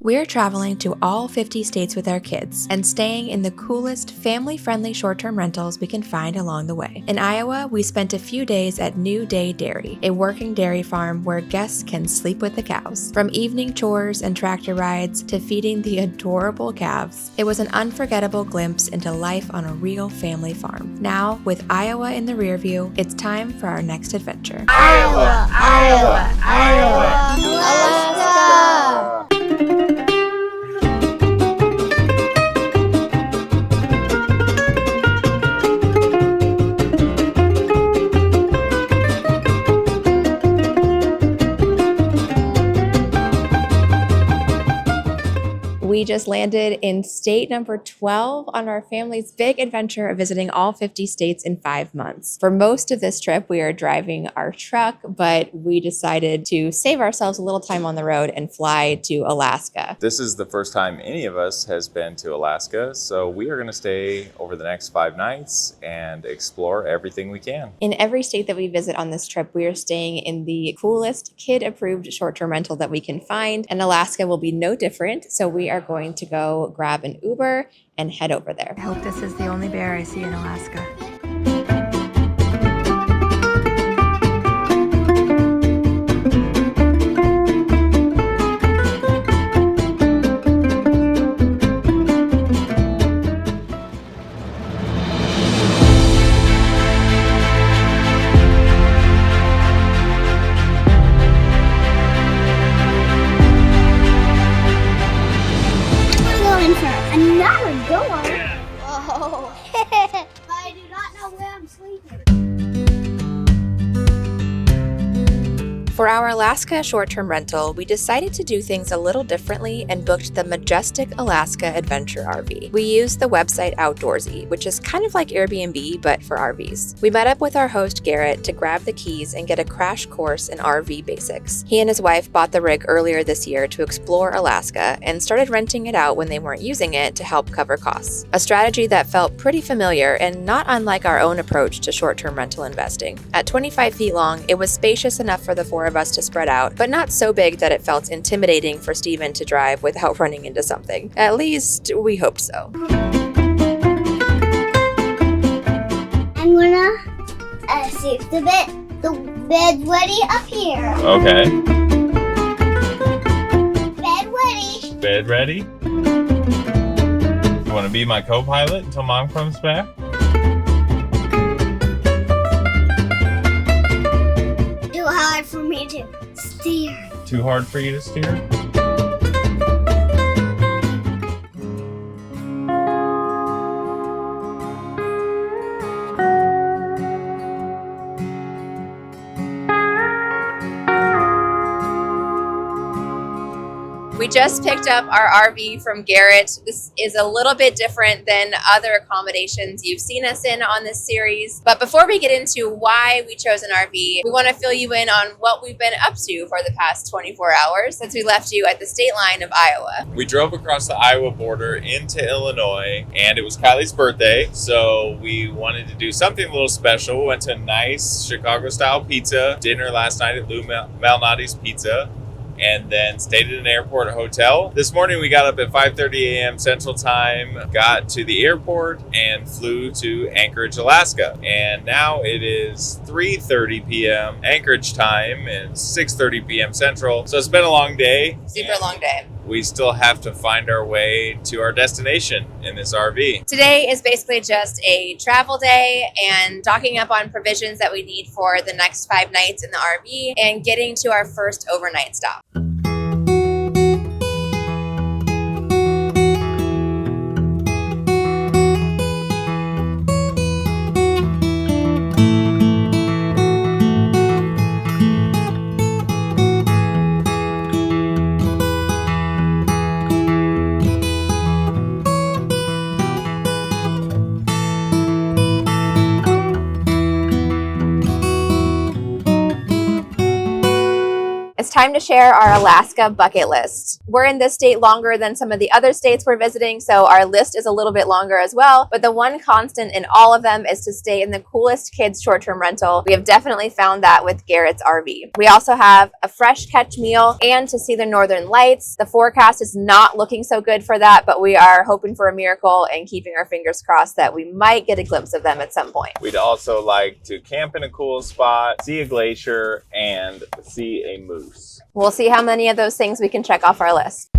We're traveling to all 50 states with our kids and staying in the coolest family-friendly short-term rentals we can find along the way. In Iowa, we spent a few days at New Day Dairy, a working dairy farm where guests can sleep with the cows. From evening chores and tractor rides to feeding the adorable calves, it was an unforgettable glimpse into life on a real family farm. Now, with Iowa in the rearview, it's time for our next adventure. Iowa, Iowa, Iowa, Alaska! We just landed in state number 12 on our family's big adventure of visiting all 50 states in 5 months. For most of this trip, we are driving our truck, but we decided to save ourselves a little time on the road and fly to Alaska. This is the first time any of us has been to Alaska, so we are going to stay over the next 5 nights and explore everything we can. In every state that we visit on this trip, we are staying in the coolest kid-approved short-term rental that we can find, and Alaska will be no different, so we are going to go grab an Uber and head over there. I hope this is the only bear I see in Alaska. Another door? Oh, I do not know where I'm sleeping. For our Alaska short-term rental, we decided to do things a little differently and booked the Majestic Alaska Adventure RV. We used the website Outdoorsy, which is kind of like Airbnb, but for RVs. We met up with our host Garret to grab the keys and get a crash course in RV basics. He and his wife bought the rig earlier this year to explore Alaska and started renting it out when they weren't using it to help cover costs. A strategy that felt pretty familiar and not unlike our own approach to short-term rental investing. At 25 feet long, it was spacious enough for the four of us to spread out, but not so big that it felt intimidating for Steven to drive without running into something. At least, we hoped so. I'm gonna save the bed. The bed's ready up here. Okay. Bed ready. Bed ready? You want to be my co-pilot until Mom comes back? Too hard for me to steer. Too hard for you to steer? We just picked up our RV from Garret. This is a little bit different than other accommodations you've seen us in on this series. But before we get into why we chose an RV, we want to fill you in on what we've been up to for the past 24 hours since we left you at the state line of Iowa. We drove across the Iowa border into Illinois, and it was Kylie's birthday, so we wanted to do something a little special. We went to a nice Chicago-style pizza dinner last night at Lou Malnati's Pizza, and then stayed at an airport hotel. This morning we got up at 5:30 a.m. Central Time, got to the airport, and flew to Anchorage, Alaska. And now it is 3:30 p.m. Anchorage time and 6:30 p.m. Central. So it's been a long day. Super long day. We still have to find our way to our destination in this RV. Today is basically just a travel day and stocking up on provisions that we need for the next 5 nights in the RV and getting to our first overnight stop. Time to share our Alaska bucket list. We're in this state longer than some of the other states we're visiting, so our list is a little bit longer as well. But the one constant in all of them is to stay in the coolest kids short-term rental. We have definitely found that with Garrett's RV. We also have a fresh catch meal and to see the northern lights. The forecast is not looking so good for that, but we are hoping for a miracle and keeping our fingers crossed that we might get a glimpse of them at some point. We'd also like to camp in a cool spot, see a glacier, and see a moose. We'll see how many of those things we can check off our list.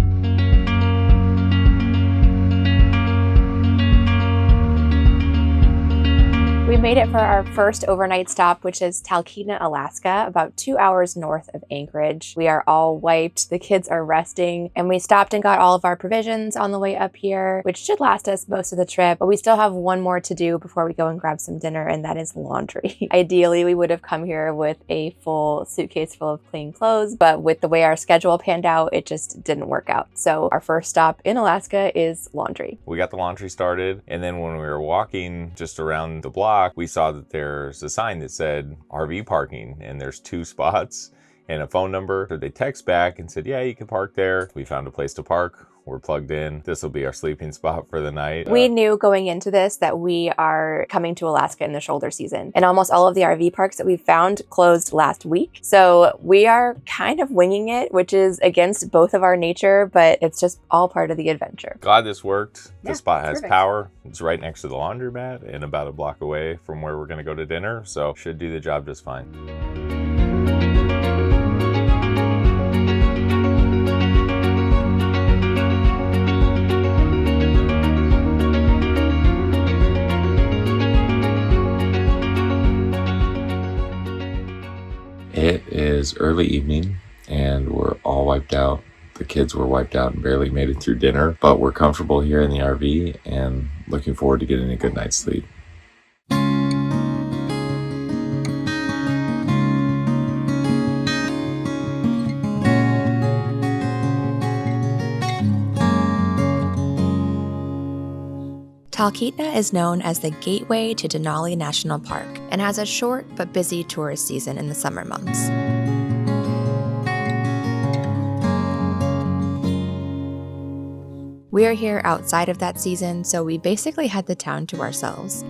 We made it for our first overnight stop, which is Talkeetna, Alaska, about 2 hours north of Anchorage. We are all wiped, the kids are resting, and we stopped and got all of our provisions on the way up here, which should last us most of the trip, but we still have one more to do before we go and grab some dinner, and that is laundry. Ideally, we would have come here with a full suitcase full of clean clothes, but with the way our schedule panned out, it just didn't work out. So our first stop in Alaska is laundry. We got the laundry started, and then when we were walking just around the block, we saw that there's a sign that said RV parking, and there's 2 spots and a phone number. So they text back and said, yeah, you can park there. We found a place to park. We're plugged in. This will be our sleeping spot for the night. We knew going into this that we are coming to Alaska in the shoulder season, and almost all of the RV parks that we found closed last week. So we are kind of winging it, which is against both of our nature, but it's just all part of the adventure. Glad this worked. The Yeah, spot has perfect. power. It's right next to the laundromat and about a block away from where we're going to go to dinner. So should do the job just fine. It is early evening and we're all wiped out. The kids were wiped out and barely made it through dinner, but we're comfortable here in the RV and looking forward to getting a good night's sleep. Talkeetna is known as the gateway to Denali National Park and has a short but busy tourist season in the summer months. We are here outside of that season, so we basically had the town to ourselves.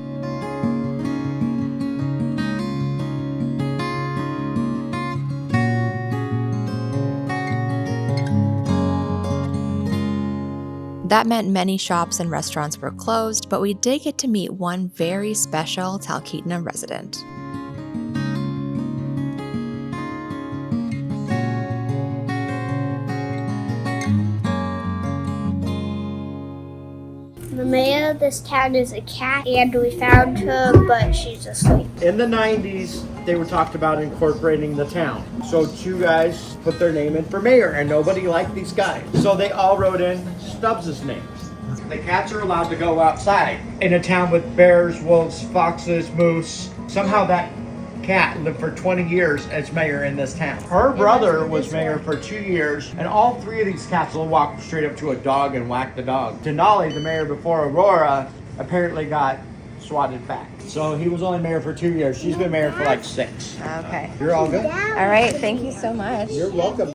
That meant many shops and restaurants were closed, but we did get to meet one very special Talkeetna resident. The mayor of this town is a cat, and we found her, but she's asleep. In the 90s, they were talked about incorporating the town. So 2 guys put their name in for mayor, and nobody liked these guys. So they all wrote in Stubbs' name. The cats are allowed to go outside. In a town with bears, wolves, foxes, moose, somehow that cat lived for 20 years as mayor in this town. Her brother was mayor for 2 years, and all 3 of these cats will walk straight up to a dog and whack the dog. Denali, the mayor before Aurora, apparently got swatted back. So he was only mayor for 2 years. She's been mayor for like 6. Okay. You're all good? All right. Thank you so much. You're welcome.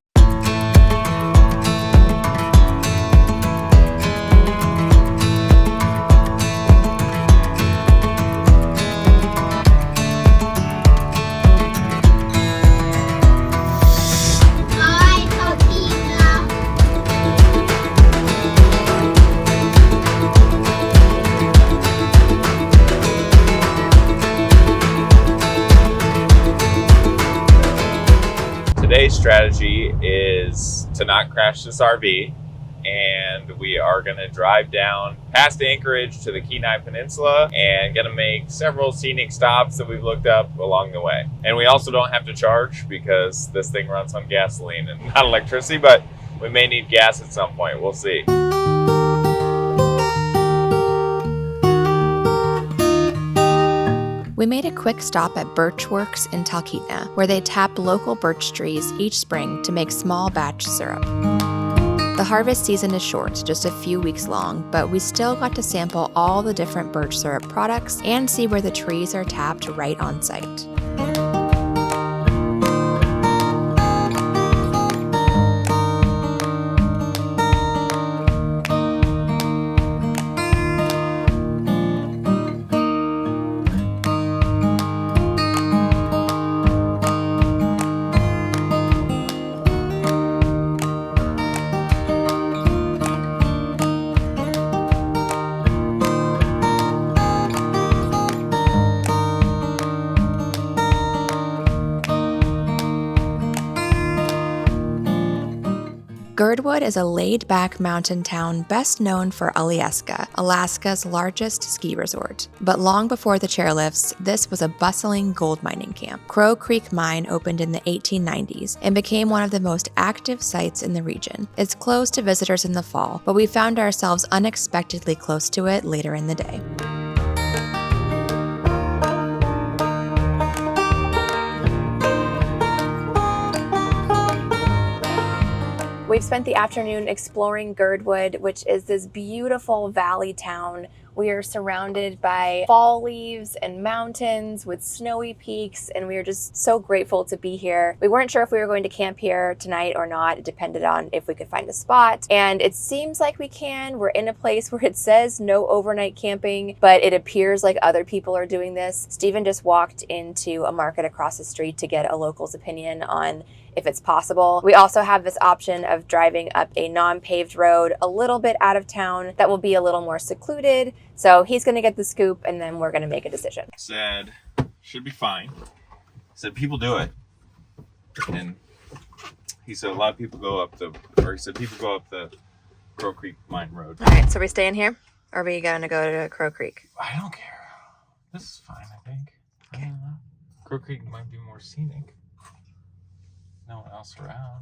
Hi, Talkeetna. Today's strategy is to not crash this RV, and we are going to drive down past Anchorage to the Kenai Peninsula and going to make several scenic stops that we've looked up along the way. And we also don't have to charge because this thing runs on gasoline and not electricity, but we may need gas at some point. We'll see. We made a quick stop at Birch Works in Talkeetna, where they tap local birch trees each spring to make small batch syrup. The harvest season is short, just a few weeks long, but we still got to sample all the different birch syrup products and see where the trees are tapped right on site. Girdwood is a laid-back mountain town best known for Alaskan, Alaska's largest ski resort. But long before the chairlifts, this was a bustling gold mining camp. Crow Creek Mine opened in the 1890s and became one of the most active sites in the region. It's closed to visitors in the fall, but we found ourselves unexpectedly close to it later in the day. We've spent the afternoon exploring Girdwood, which is this beautiful valley town. We are surrounded by fall leaves and mountains with snowy peaks, and we are just so grateful to be here. We weren't sure if we were going to camp here tonight or not. It depended on if we could find a spot, and it seems like we can. We're in a place where it says no overnight camping, but it appears like other people are doing this. Stephen just walked into a market across the street to get a local's opinion on if it's possible. We also have this option of driving up a non-paved road a little bit out of town that will be a little more secluded. So he's gonna get the scoop and then we're gonna make a decision. Said, should be fine. Said, people do it. And he said, a lot of people go up the Crow Creek Mine Road. All right, so we staying here? Or are we gonna go to Crow Creek? I don't care. This is fine, I think. Okay. Crow Creek might be more scenic. No one else around.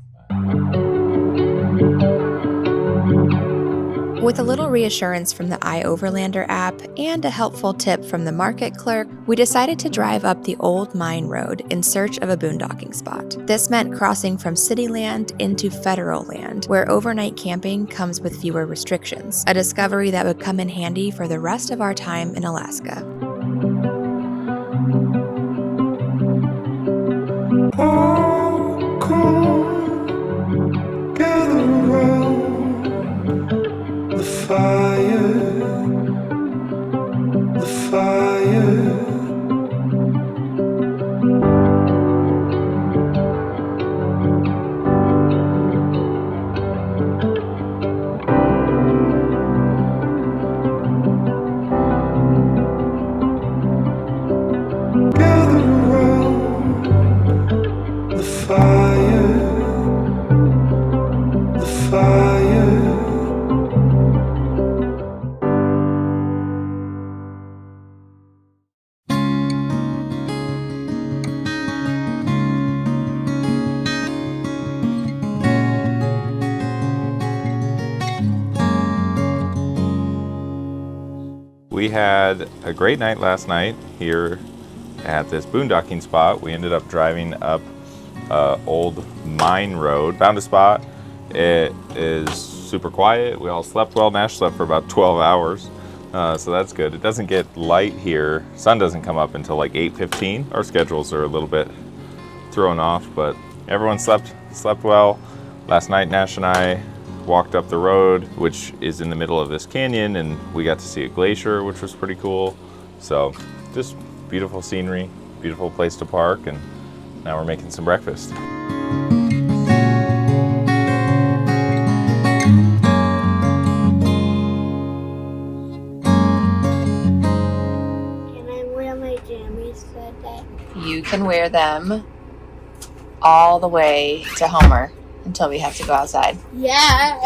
With a little reassurance from the iOverlander app and a helpful tip from the market clerk, we decided to drive up the old mine road in search of a boondocking spot. This meant crossing from city land into federal land, where overnight camping comes with fewer restrictions, a discovery that would come in handy for the rest of our time in Alaska. Gather around the fire, the fire. Gather around the fire, the fire. We had a great night last night here at this boondocking spot. We ended up driving up old mine road. Found a spot. It is super quiet. We all slept well. Nash slept for about 12 hours. So that's good. It doesn't get light here. Sun doesn't come up until like 8:15. Our schedules are a little bit thrown off, but everyone slept well. Last night, Nash and I walked up the road, which is in the middle of this canyon, and we got to see a glacier, which was pretty cool. So just beautiful scenery, beautiful place to park, and now we're making some breakfast. Can I wear my jammies for that? You can wear them all the way to Homer until we have to go outside. Yeah.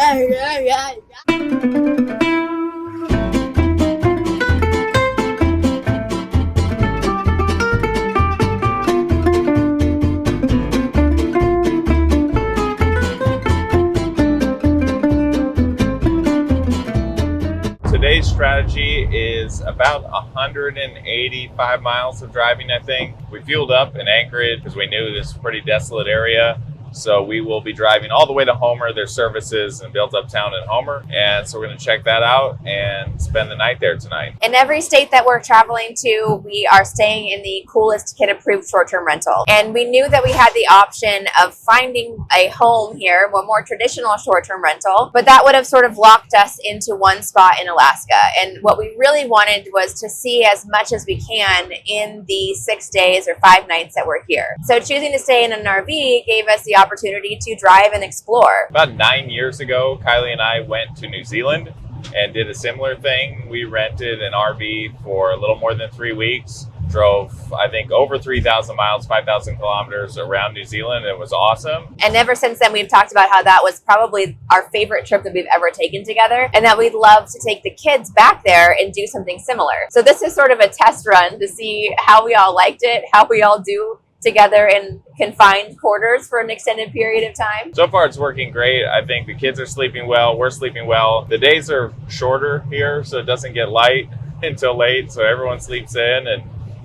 Today's strategy is about 185 miles of driving, I think. We fueled up in Anchorage because we knew this was a pretty desolate area. So we will be driving all the way to Homer, their services and built up town in Homer. And so we're going to check that out and spend the night there tonight. In every state that we're traveling to, we are staying in the coolest kid-approved short-term rental. And we knew that we had the option of finding a home here, a more traditional short-term rental, but that would have sort of locked us into one spot in Alaska. And what we really wanted was to see as much as we can in the 6 days or 5 nights that we're here. So choosing to stay in an RV gave us the opportunity to drive and explore. About 9 years ago, Kylie and I went to New Zealand and did a similar thing. We rented an RV for a little more than 3 weeks drove, I think, over 3,000 miles, 5,000 kilometers around New Zealand. It was awesome. And ever since then, we've talked about how that was probably our favorite trip that we've ever taken together, and that we'd love to take the kids back there and do something similar. So this is sort of a test run to see how we all liked it, how we all do together in confined quarters for an extended period of time. So far, it's working great. I think the kids are sleeping well. We're sleeping well. The days are shorter here, so it doesn't get light until late. So everyone sleeps in, and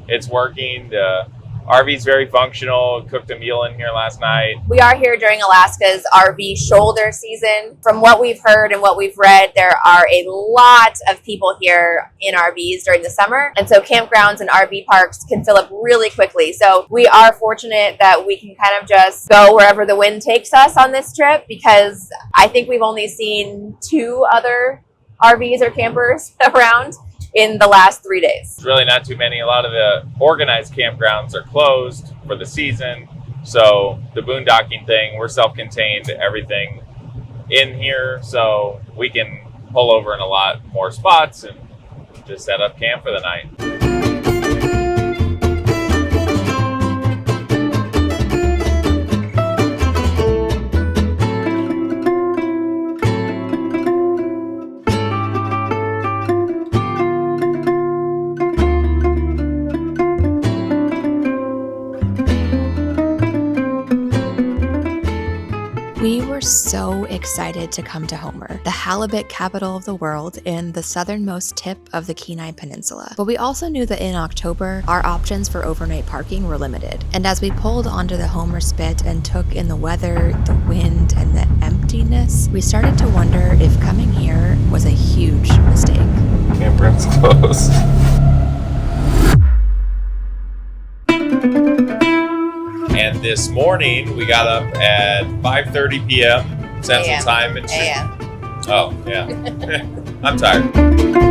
it's working. The RV's very functional. Cooked a meal in here last night. We are here during Alaska's RV shoulder season. From what we've heard and what we've read, there are a lot of people here in RVs during the summer. And so campgrounds and RV parks can fill up really quickly. So we are fortunate that we can kind of just go wherever the wind takes us on this trip, because I think we've only seen 2 other RVs or campers around in the last 3 days. It's really not too many. A lot of the organized campgrounds are closed for the season. So the boondocking thing, we're self-contained, everything in here. So we can pull over in a lot more spots and just set up camp for the night. We were so excited to come to Homer, the halibut capital of the world and the southernmost tip of the Kenai Peninsula. But we also knew that in October, our options for overnight parking were limited. And as we pulled onto the Homer Spit and took in the weather, the wind, and the emptiness, we started to wonder if coming here was a huge mistake. Campground's closed. And this morning, we got up at 5:30 p.m. Central Time. AM. Oh, yeah. I'm tired.